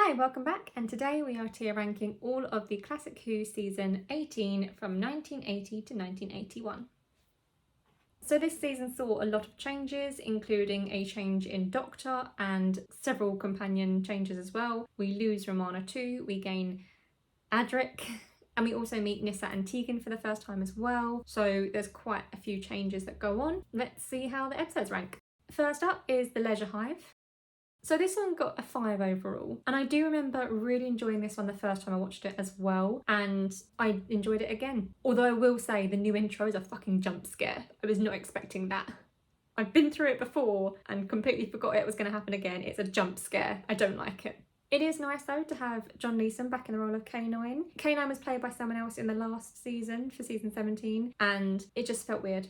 Hi, welcome back, and today we are tier ranking all of the Classic Who season 18 from 1980 to 1981. So this season saw a lot of changes, including a change in Doctor and several companion changes as well. We lose Romana too, we gain Adric, and we also meet Nissa and Tegan for the first time as well. So there's quite a few changes that go on. Let's see how the episodes rank. First up is the Leisure Hive. So this one got a 5 overall, and I do remember really enjoying this one the first time I watched it as well, and I enjoyed it again. Although I will say the new intro is a fucking jump scare. I was not expecting that. I've been through it before and completely forgot it was going to happen again. It's a jump scare. I don't like it. It is nice though to have John Leeson back in the role of K9. K9 was played by someone else in the last season, for season 17, and it just felt weird.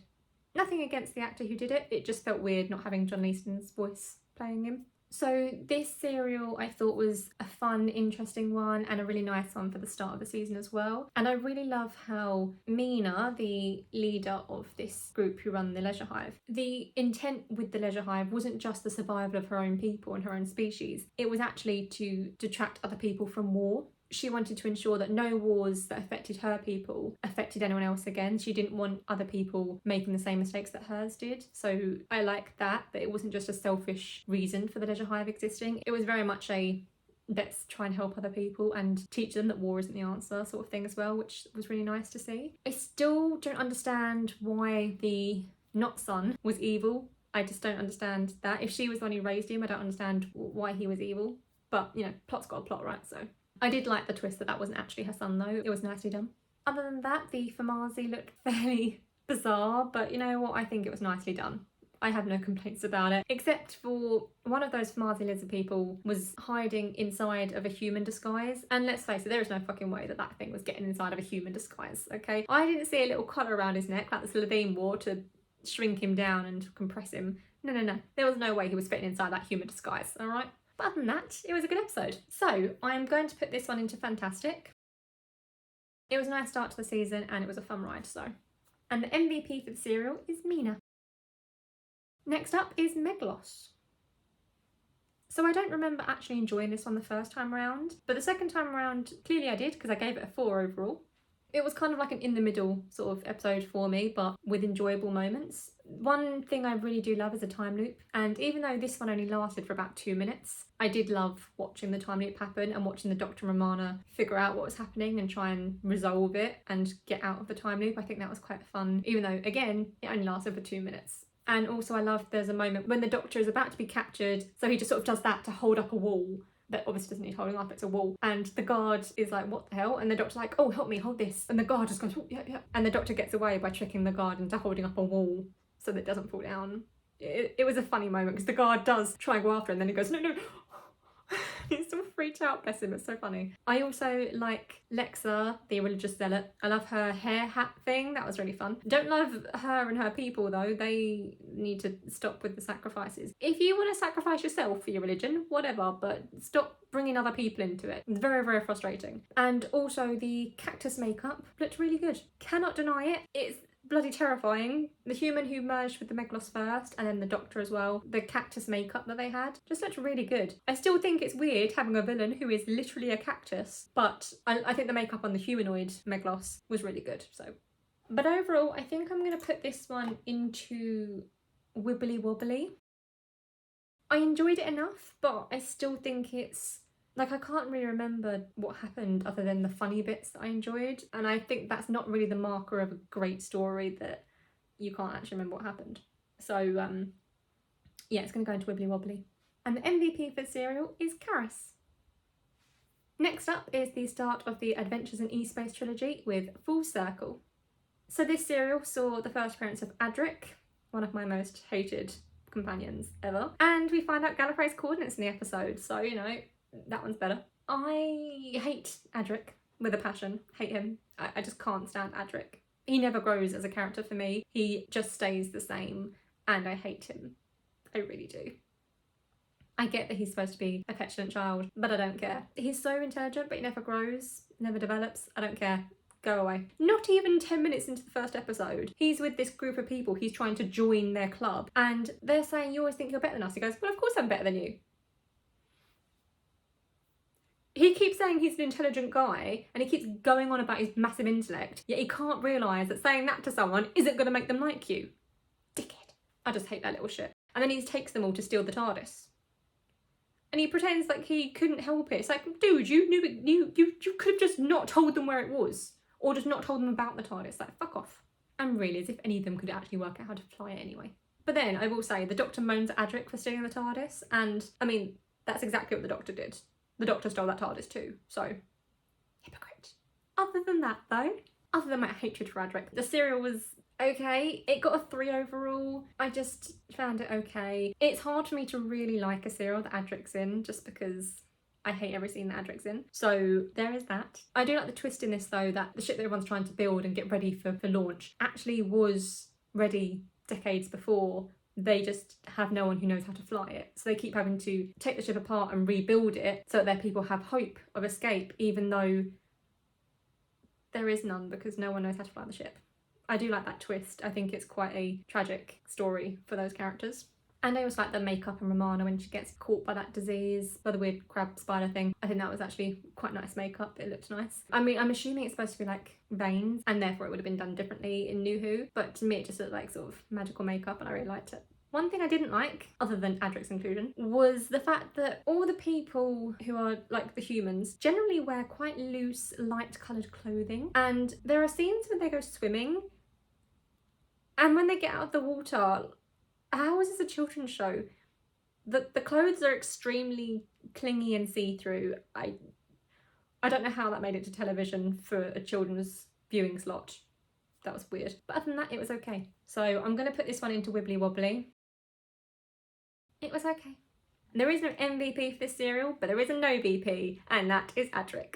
Nothing against the actor who did it, it just felt weird not having John Leeson's voice playing him. So this serial I thought was a fun, interesting one and a really nice one for the start of the season as well. And I really love how Mina, the leader of this group who run the Leisure Hive, the intent with the Leisure Hive wasn't just the survival of her own people and her own species, it was actually to detract other people from war. She wanted to ensure that no wars that affected her people affected anyone else again. She didn't want other people making the same mistakes that hers did. So I like that it wasn't just a selfish reason for the Leisure Hive existing. It was very much a let's try and help other people and teach them that war isn't the answer sort of thing as well, which was really nice to see. I still don't understand why the not son was evil. I just don't understand that. If she was the one who raised him, I don't understand why he was evil. But, you know, plot's got a plot, right? So I did like the twist that wasn't actually her son though. It was nicely done. Other than that, the Famazi looked fairly bizarre, but you know what? I think it was nicely done. I have no complaints about it, except for one of those Famazi lizard people was hiding inside of a human disguise. And let's face it, there is no fucking way that that thing was getting inside of a human disguise, okay? I didn't see a little collar around his neck like the Slitheen wore to shrink him down and compress him. No. There was no way he was fitting inside that human disguise, all right? But other than that, it was a good episode. So I'm going to put this one into Fantastic. It was a nice start to the season and it was a fun ride, so. And the MVP for the serial is Mina. Next up is Meglos. So I don't remember actually enjoying this one the first time around, but the second time around, clearly I did because I gave it a 4 overall. It was kind of like an in-the-middle sort of episode for me, but with enjoyable moments. One thing I really do love is a time loop, and even though this one only lasted for about 2 minutes, I did love watching the time loop happen and watching the Dr. and Romana figure out what was happening and try and resolve it and get out of the time loop. I think that was quite fun, even though, again, it only lasted for 2 minutes. And also I love there's a moment when the Doctor is about to be captured, so he just sort of does that to hold up a wall. That obviously doesn't need holding up, it's a wall. And the guard is like, what the hell? And the Doctor's like, oh, help me, hold this. And the guard just goes, oh, yeah. And the Doctor gets away by tricking the guard into holding up a wall so that it doesn't fall down. It was a funny moment because the guard does try and go after him and then he goes, no. He's so freaked out, bless him, it's so funny. I also like Lexa, the religious zealot. I love her hair hat thing, that was really fun. Don't love her and her people though, they need to stop with the sacrifices. If you want to sacrifice yourself for your religion, whatever, but stop bringing other people into it. It's very, very frustrating. And also the cactus makeup looked really good. Cannot deny it, it's bloody terrifying. The human who merged with the Meglos first and then the Doctor as well, the cactus makeup that they had just looked really good. I still think it's weird having a villain who is literally a cactus, but I think the makeup on the humanoid Meglos was really good. So, but overall I think I'm going to put this one into Wibbly Wobbly. I enjoyed it enough, but I still think it's like, I can't really remember what happened other than the funny bits that I enjoyed. And I think that's not really the marker of a great story, that you can't actually remember what happened. So, yeah, it's going to go into Wibbly Wobbly. And the MVP for the serial is Karis. Next up is the start of the Adventures in E-Space trilogy with Full Circle. So this serial saw the first appearance of Adric, one of my most hated companions ever. And we find out Gallifrey's coordinates in the episode, so, you know, that one's better. I hate Adric with a passion. Hate him. I just can't stand Adric. He never grows as a character for me. He just stays the same and I hate him. I really do. I get that he's supposed to be a petulant child, but I don't care. He's so intelligent, but he never grows, never develops. I don't care. Go away. Not even 10 minutes into the first episode, he's with this group of people. He's trying to join their club and they're saying, you always think you're better than us. He goes, well, of course I'm better than you. He keeps saying he's an intelligent guy and he keeps going on about his massive intellect, yet he can't realise that saying that to someone isn't going to make them like you. Dickhead. I just hate that little shit. And then he takes them all to steal the TARDIS. And he pretends like he couldn't help it. It's like, dude, you knew it, you could have just not told them where it was. Or just not told them about the TARDIS. Like, fuck off. And really, as if any of them could actually work out how to fly it anyway. But then, I will say, the Doctor moans at Adric for stealing the TARDIS. And, I mean, that's exactly what the Doctor did. The Doctor stole that TARDIS too, so hypocrite. Other than that though, other than my hatred for Adric, the serial was okay. It got a 3 overall. I just found it okay. It's hard for me to really like a serial that Adric's in, just because I hate every scene that Adric's in. So there is that. I do like the twist in this though, that the ship that everyone's trying to build and get ready for launch actually was ready decades before. They just have no one who knows how to fly it. So they keep having to take the ship apart and rebuild it so that their people have hope of escape, even though there is none because no one knows how to fly the ship. I do like that twist. I think it's quite a tragic story for those characters. And I also like the makeup on Romana when she gets caught by that disease, by the weird crab spider thing. I think that was actually quite nice makeup. It looked nice. I mean, I'm assuming it's supposed to be like veins and therefore it would have been done differently in New Who. But to me, it just looked like sort of magical makeup and I really liked it. One thing I didn't like, other than Adric's inclusion, was the fact that all the people who are like the humans generally wear quite loose, light coloured clothing. And there are scenes when they go swimming and when they get out of the water, how is this a children's show? The clothes are extremely clingy and see-through. I don't know how that made it to television for a children's viewing slot. That was weird. But other than that, it was okay. So I'm going to put this one into Wibbly Wobbly. It was okay. There is no MVP for this serial, but there is a no BP, and that is Adric.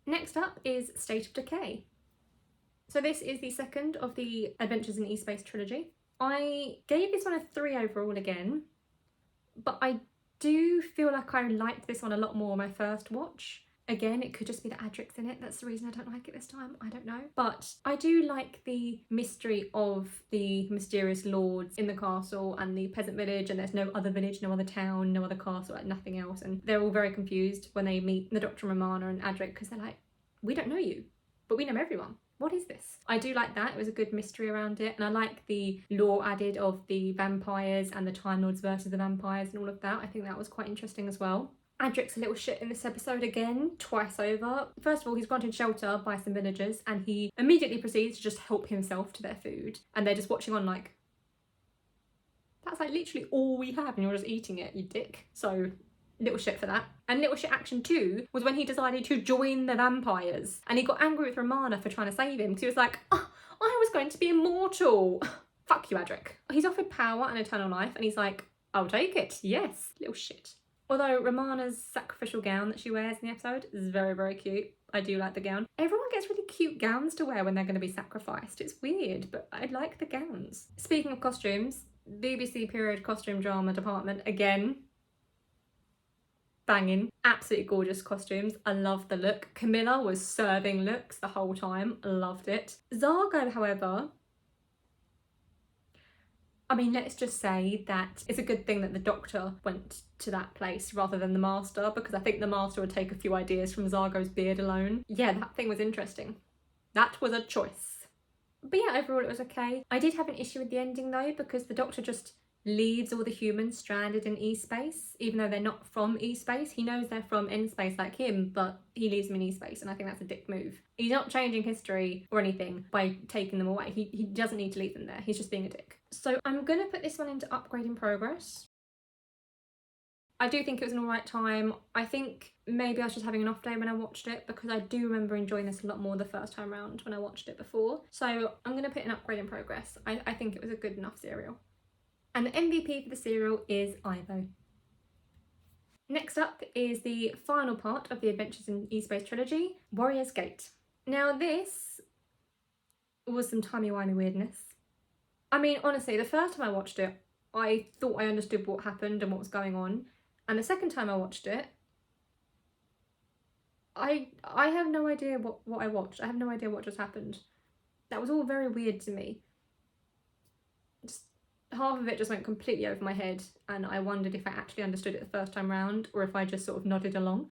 Next up is State of Decay. So this is the second of the Adventures in E-Space trilogy. I gave this one a 3 overall again, but I do feel like I liked this one a lot more on my first watch. Again, it could just be that Adric's in it. That's the reason I don't like it this time. I don't know. But I do like the mystery of the mysterious lords in the castle and the peasant village, and there's no other village, no other town, no other castle, like nothing else. And they're all very confused when they meet the Dr. Romana and Adric because they're like, we don't know you, but we know everyone. What is this? I do like that. It was a good mystery around it. And I like the lore added of the vampires and the Time Lords versus the vampires and all of that. I think that was quite interesting as well. Adric's a little shit in this episode again, twice over. First of all, he's granted shelter by some villagers and he immediately proceeds to just help himself to their food. And they're just watching on like, that's like literally all we have and you're just eating it, you dick. So little shit for that. And little shit action 2 was when he decided to join the vampires and he got angry with Romana for trying to save him because he was like, oh, I was going to be immortal. Fuck you, Adric. He's offered power and eternal life and he's like, I'll take it. Yes, little shit. Although Romana's sacrificial gown that she wears in the episode is very, very cute. I do like the gown. Everyone gets really cute gowns to wear when they're going to be sacrificed. It's weird, but I like the gowns. Speaking of costumes, BBC period costume drama department again. Banging. Absolutely gorgeous costumes. I love the look. Camilla was serving looks the whole time. Loved it. Zargo, however, I mean, let's just say that it's a good thing that the Doctor went to that place rather than the Master, because I think the Master would take a few ideas from Zargo's beard alone. Yeah, that thing was interesting. That was a choice. But yeah, overall it was okay. I did have an issue with the ending though, because the Doctor just leaves all the humans stranded in E-Space, even though they're not from E-Space. He knows they're from N-Space like him, but he leaves them in E-Space, and I think that's a dick move. He's not changing history or anything by taking them away. He doesn't need to leave them there. He's just being a dick. So I'm going to put this one into upgrade in progress. I do think it was an alright time. I think maybe I was just having an off day when I watched it, because I do remember enjoying this a lot more the first time round when I watched it before. So I'm going to put an upgrade in progress. I think it was a good enough serial. And the MVP for the serial is Ivo. Next up is the final part of the Adventures in E-Space trilogy, Warrior's Gate. Now this was some timey-wimey weirdness. I mean, honestly, the first time I watched it, I thought I understood what happened and what was going on. And the second time I watched it, I have no idea what I watched. I have no idea what just happened. That was all very weird to me. Just, half of it just went completely over my head, and I wondered if I actually understood it the first time round or if I just sort of nodded along.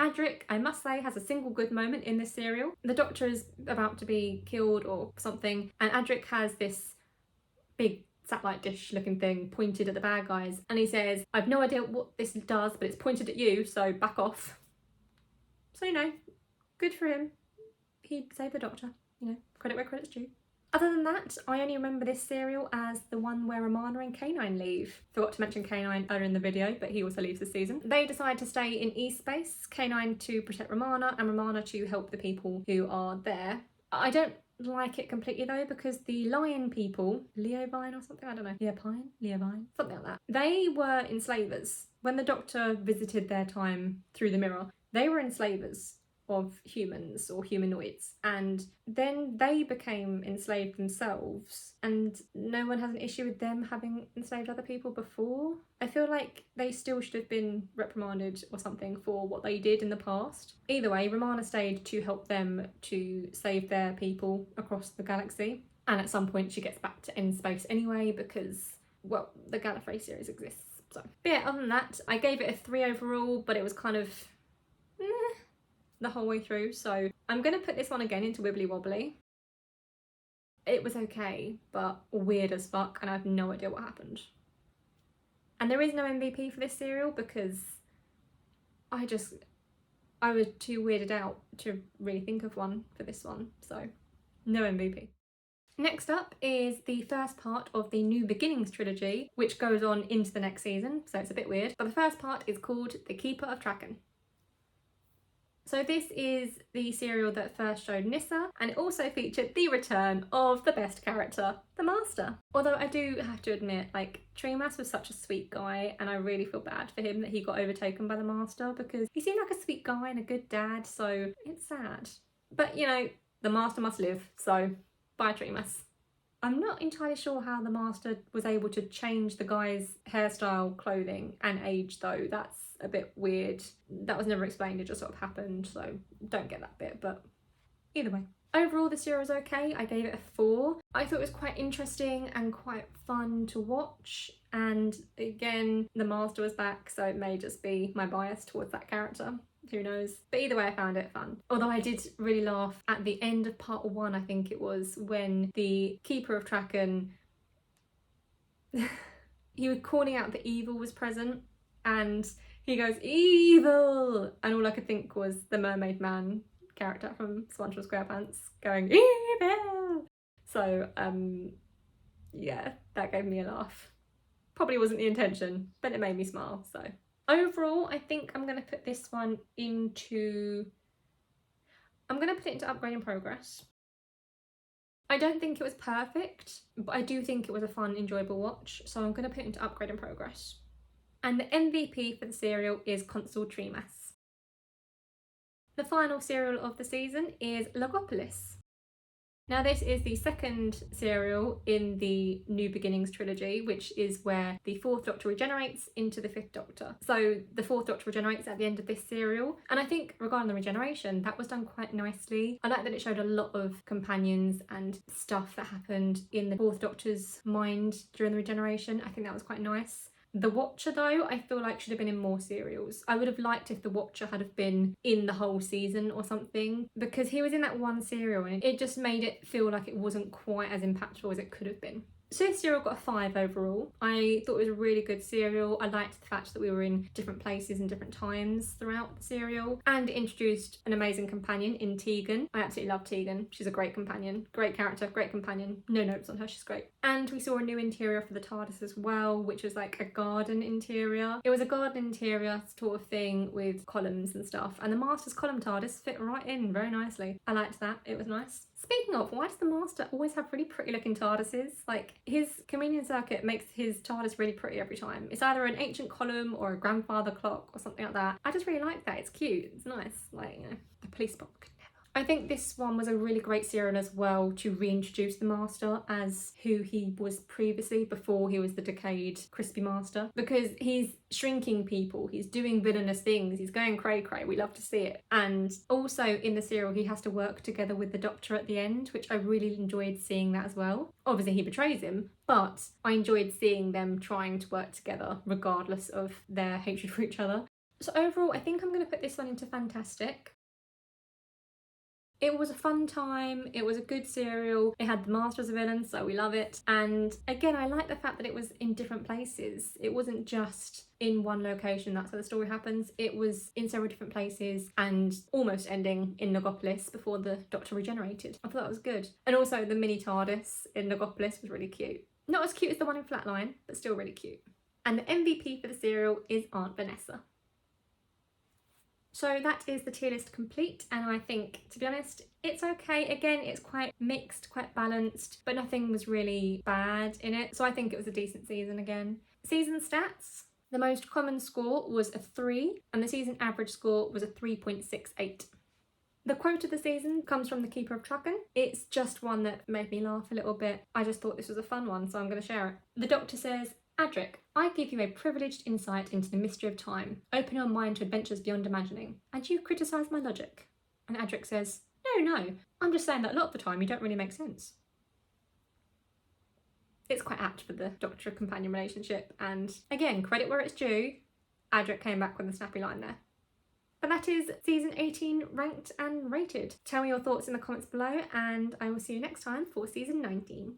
Adric, I must say, has a single good moment in this serial. The Doctor is about to be killed or something, and Adric has this big satellite dish looking thing pointed at the bad guys, and he says, I've no idea what this does, but it's pointed at you, so back off. So, you know, good for him. He saved the Doctor, you know, credit where credit's due. Other than that, I only remember this serial as the one where Romana and K9 leave. Forgot to mention K9 earlier in the video, but he also leaves this season. They decide to stay in East Space, K9 to protect Romana and Romana to help the people who are there. I don't like it completely though, because the lion people, Leovine or something, I don't know, Leovine, something like that, they were enslavers. When the Doctor visited their time through the mirror, they were enslavers of humans or humanoids, and then they became enslaved themselves, and no one has an issue with them having enslaved other people before. I feel like they still should have been reprimanded or something for what they did in the past. Either way, Romana stayed to help them to save their people across the galaxy, and at some point she gets back to end space anyway because, well, the Gallifrey series exists. So, but yeah, other than that, I gave it a 3 overall, but it was kind of the whole way through, so I'm gonna put this one again into Wibbly Wobbly. It was okay, but weird as fuck, and I have no idea what happened. And there is no MVP for this serial because I was too weirded out to really think of one for this one, so no MVP. Next up is the first part of the New Beginnings trilogy, which goes on into the next season, so it's a bit weird, but the first part is called The Keeper of Traken. So this is the serial that first showed Nyssa, and it also featured the return of the best character, the Master. Although I do have to admit, like, Tremas was such a sweet guy, and I really feel bad for him that he got overtaken by the Master, because he seemed like a sweet guy and a good dad, so it's sad. But, you know, the Master must live, so bye Tremas. I'm not entirely sure how the Master was able to change the guy's hairstyle, clothing and age though. That's a bit weird. That was never explained, it just sort of happened, so don't get that bit, but either way. Overall, the series was okay. I gave it a 4. I thought it was quite interesting and quite fun to watch, and again, the Master was back, so it may just be my bias towards that character. Who knows? But either way, I found it fun. Although I did really laugh at the end of part 1, I think it was, when the Keeper of Traken he was calling out that evil was present, and he goes, evil! And all I could think was the Mermaid Man character from SpongeBob SquarePants going, evil! So, yeah, that gave me a laugh. Probably wasn't the intention, but it made me smile, so. Overall, I think I'm going to put this one into... I'm going to put it into Upgrade in Progress. I don't think it was perfect, but I do think it was a fun, enjoyable watch, so I'm going to put it into Upgrade in Progress. And the MVP for the serial is Consul Tremas. The final serial of the season is Logopolis. Now this is the second serial in the New Beginnings trilogy, which is where the 4th Doctor regenerates into the 5th Doctor. So the 4th Doctor regenerates at the end of this serial, and I think regarding the regeneration, that was done quite nicely. I like that it showed a lot of companions and stuff that happened in the 4th Doctor's mind during the regeneration. I think that was quite nice. The Watcher though, I feel like should have been in more serials. I would have liked if the Watcher had have been in the whole season or something, because he was in that one serial and it just made it feel like it wasn't quite as impactful as it could have been. So this serial got a 5 overall. I thought it was a really good serial. I liked the fact that we were in different places and different times throughout the serial, and it introduced an amazing companion in Tegan. I absolutely love Tegan. She's a great companion, great character, great companion. No notes on her, she's great. And we saw a new interior for the TARDIS as well, which was like a garden interior. It was a garden interior sort of thing with columns and stuff, and the Master's column TARDIS fit right in very nicely. I liked that, it was nice. Speaking of, why does the Master always have really pretty looking TARDISes? Like, his Chameleon Circuit makes his TARDIS really pretty every time. It's either an ancient column or a grandfather clock or something like that. I just really like that. It's cute. It's nice. Like, you know, the police box could never. I think this one was a really great serial as well to reintroduce the Master as who he was previously before he was the decayed crispy Master, because he's shrinking people, he's doing villainous things, he's going cray cray, we love to see it. And also in the serial he has to work together with the Doctor at the end, which I really enjoyed seeing that as well. Obviously he betrays him, but I enjoyed seeing them trying to work together regardless of their hatred for each other. So overall I think I'm going to put this one into fantastic. It was a fun time, it was a good serial, it had the Master as a villain, so we love it. And again, I like the fact that it was in different places. It wasn't just in one location, that's where the story happens. It was in several different places and almost ending in Logopolis before the Doctor regenerated. I thought that was good. And also the mini TARDIS in Logopolis was really cute. Not as cute as the one in Flatline, but still really cute. And the MVP for the serial is Aunt Vanessa. So that is the tier list complete, and I think, to be honest, it's okay. Again, it's quite mixed, quite balanced, but nothing was really bad in it. So I think it was a decent season again. Season stats. The most common score was a 3, and the season average score was a 3.68. The quote of the season comes from the Keeper of Traken. It's just one that made me laugh a little bit. I just thought this was a fun one, so I'm going to share it. The Doctor says, "Adric, I give you a privileged insight into the mystery of time. Open your mind to adventures beyond imagining. And you criticise my logic." And Adric says, No, I'm just saying that a lot of the time you don't really make sense." It's quite apt for the Doctor-companion relationship, and again, credit where it's due, Adric came back with a snappy line there. But that is season 18 ranked and rated. Tell me your thoughts in the comments below, and I will see you next time for season 19.